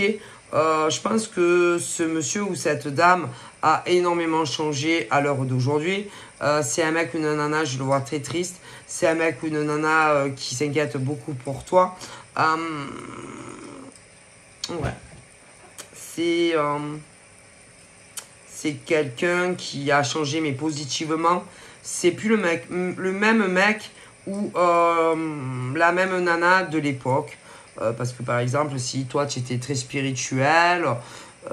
Je pense que ce monsieur ou cette dame a énormément changé à l'heure d'aujourd'hui. C'est un mec ou une nana, je le vois très triste. C'est un mec ou une nana qui s'inquiète beaucoup pour toi. Ouais. C'est quelqu'un qui a changé, mais positivement. C'est plus le même mec ou la même nana de l'époque. Parce que par exemple, si toi tu étais très spirituel,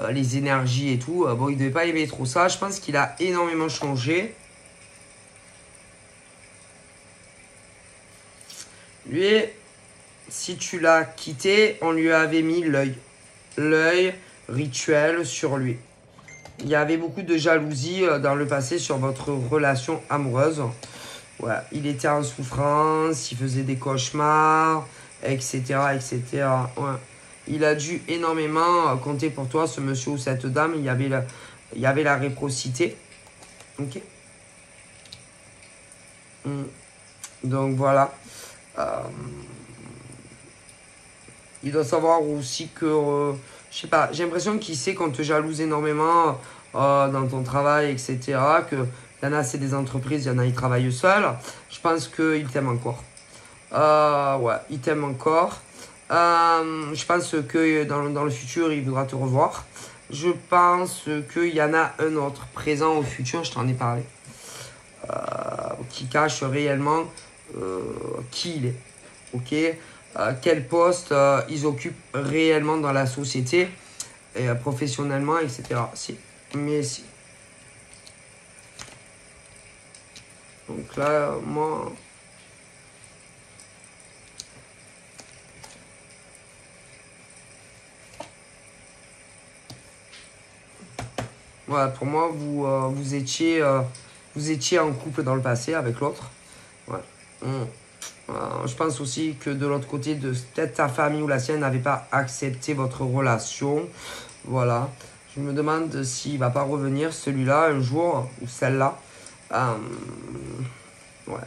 les énergies et tout, bon, il devait pas aimer trop ça. Je pense qu'il a énormément changé. Lui, si tu l'as quitté, on lui avait mis l'œil rituel sur lui. Il y avait beaucoup de jalousie dans le passé sur votre relation amoureuse. Ouais, il était en souffrance, il faisait des cauchemars, etc., etc. Ouais. Il a dû énormément compter pour toi, ce monsieur ou cette dame. Il y avait la réciprocité. Ok. Donc voilà. Il doit savoir aussi que, je sais pas, j'ai l'impression qu'il sait qu'on te jalouse énormément dans ton travail, etc. Que il y en a, c'est des entreprises, il y en a, ils travaillent seuls. Je pense qu'il t'aime encore. Ouais, il t'aime encore. Je pense que dans le futur, il voudra te revoir. Je pense qu'il y en a un autre présent au futur, je t'en ai parlé, qui cache réellement qui il est. Ok, quel poste ils occupent réellement dans la société, et, professionnellement, etc. Si, mais si. Donc là, moi. Ouais, pour moi, vous étiez en couple dans le passé avec l'autre. Ouais. Je pense aussi que de l'autre côté, peut-être ta famille ou la sienne n'avait pas accepté votre relation. Voilà. Je me demande s'il va pas revenir, celui-là, un jour, ou celle-là. Ouais.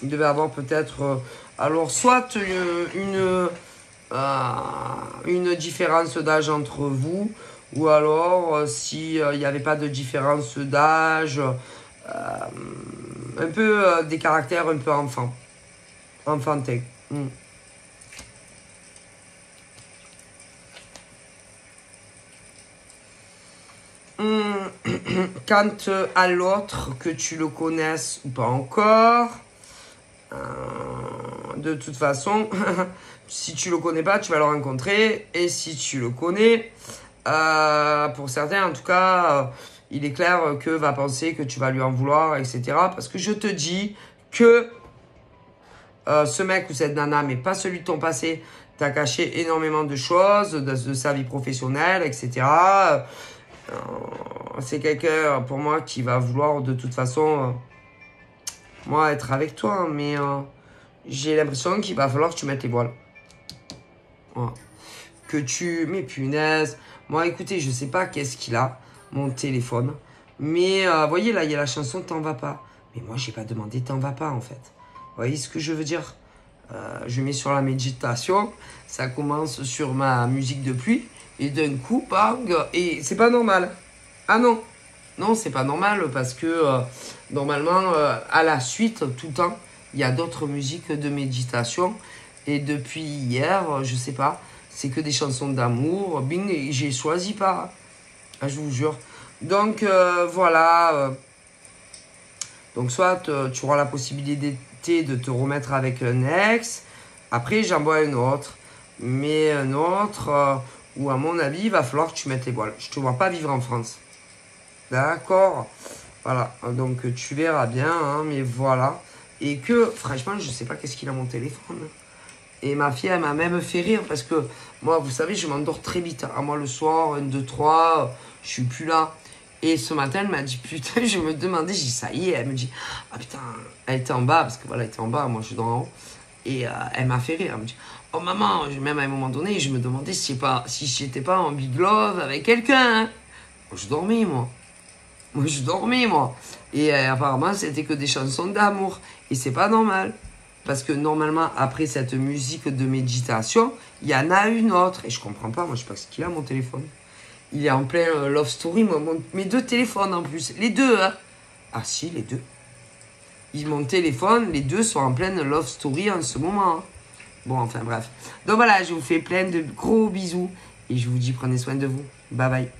Il devait avoir peut-être... alors, soit une différence d'âge entre vous, ou alors, s'il n'y avait pas de différence d'âge, un peu des caractères un peu enfantin. Quant à l'autre, que tu le connaisses ou pas encore, de toute façon, si tu le connais pas, tu vas le rencontrer. Et si tu le connais, pour certains en tout cas, il est clair que va penser que tu vas lui en vouloir, etc. Parce que je te dis que ce mec ou cette nana, mais pas celui de ton passé, t'a caché énormément de choses, de sa vie professionnelle, etc. C'est quelqu'un pour moi qui va vouloir de toute façon moi être avec toi, mais j'ai l'impression qu'il va falloir que tu mettes les voiles. Ouais. Que tu... Mais punaise. Moi écoutez, je sais pas qu'est-ce qu'il a, mon téléphone, mais vous voyez là, il y a la chanson T'en vas pas. Mais moi j'ai pas demandé T'en vas pas en fait. Vous voyez ce que je veux dire? Je mets sur la méditation, ça commence sur ma musique de pluie, et d'un coup, bang, et c'est pas normal. Ah non, non, c'est pas normal parce que normalement, à la suite, tout le temps, il y a d'autres musiques de méditation. Et depuis hier, je sais pas, c'est que des chansons d'amour. Bing, et j'ai choisi pas. Ah, je vous jure. Donc voilà. Donc soit tu auras la possibilité de te remettre avec un ex. Après, j'en vois un autre. Mais un autre où, à mon avis, il va falloir que tu mettes les voiles. Je te vois pas vivre en France. D'accord. Voilà. Donc, tu verras bien. Hein, mais voilà. Et que, franchement, je sais pas qu'est-ce qu'il a mon téléphone. Et ma fille, elle m'a même fait rire parce que moi, vous savez, je m'endors très vite. À moi, le soir, 1, 2, 3, je suis plus là. Et ce matin, elle m'a dit, putain, je me demandais, j'ai dit, ça y est. Elle me dit, ah putain, elle était en bas, parce que voilà, elle était en bas, moi je suis en haut. Et elle m'a fait rire. Elle me dit, oh maman, même à un moment donné, je me demandais si j'étais pas en big love avec quelqu'un. Hein. Moi, je dormais, moi. Moi, je dormais, moi. Et apparemment, c'était que des chansons d'amour. Et c'est pas normal. Parce que normalement, après cette musique de méditation, il y en a une autre. Et je comprends pas, moi, je sais pas ce qu'il a, mon téléphone. Il est en plein love story, moi, mes deux téléphones en plus. Les deux, hein. Ah si, les deux. Mon téléphone, les deux sont en pleine love story en ce moment. Hein. Bon, enfin bref. Donc voilà, je vous fais plein de gros bisous. Et je vous dis, prenez soin de vous. Bye bye.